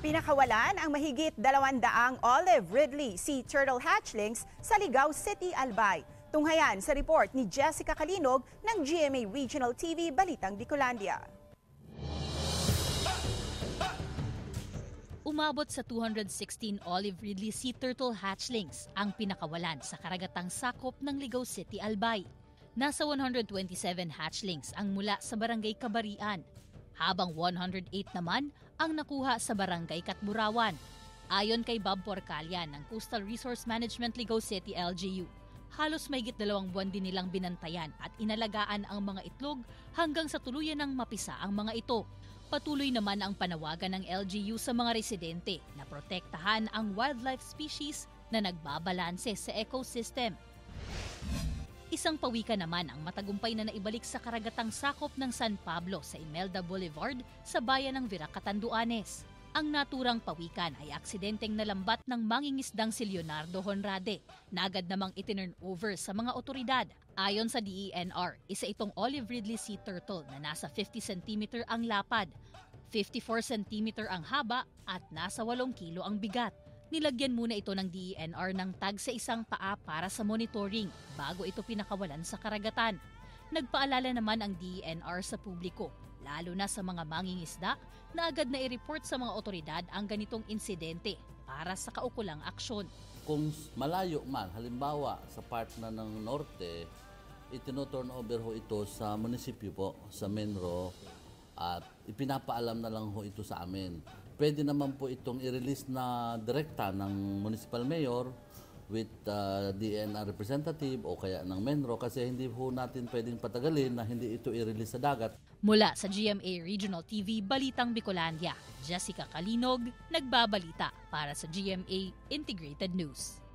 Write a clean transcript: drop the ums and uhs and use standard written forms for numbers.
Pinakawalan ang mahigit 200 olive ridley sea turtle hatchlings sa Ligao City, Albay. Tunghayan sa report ni Jessica Kalinog ng GMA Regional TV Balitang Bicolandia. Umabot sa 216 olive ridley sea turtle hatchlings ang pinakawalan sa karagatang sakop ng Ligao City, Albay. Nasa 127 hatchlings ang mula sa Barangay Kabarian, habang 108 naman ang nakuha sa Barangay Katburawan. Ayon kay Bob Porcalyan ng Coastal Resource Management Ligao City LGU, halos mahigit 2 buwan din nilang binantayan at inalagaan ang mga itlog hanggang sa tuluyan ng mapisa ang mga ito. Patuloy naman ang panawagan ng LGU sa mga residente na protektahan ang wildlife species na nagbabalanse sa ecosystem. Isang pawikan naman ang matagumpay na naibalik sa karagatang sakop ng San Pablo sa Imelda Boulevard sa bayan ng Virac, Catanduanes. Ang naturang pawikan ay aksidenteng nalambat ng mangingisdang si Leonardo Honrade na agad namang itinurn over sa mga otoridad. Ayon sa DENR, isa itong olive ridley sea turtle na nasa 50 cm ang lapad, 54 cm ang haba at nasa 8 kilo ang bigat. Nilagyan muna ito ng DENR ng tag sa isang paa para sa monitoring bago ito pinakawalan sa karagatan. Nagpaalala naman ang DENR sa publiko, lalo na sa mga mangingisda, na agad na i-report sa mga otoridad ang ganitong insidente para sa kaukulang aksyon. Kung malayo man, halimbawa sa part na ng norte, itino-turn over ho ito sa munisipyo po, sa Menro, at ipinapaalam na lang ho ito sa amin. Pwede naman po itong i-release na direkta ng municipal mayor with DNR representative o kaya ng Menro kasi hindi po natin pwedeng patagalin na hindi ito i-release sa dagat. Mula sa GMA Regional TV Balitang Bicolandia, Jessica Kalinog, nagbabalita para sa GMA Integrated News.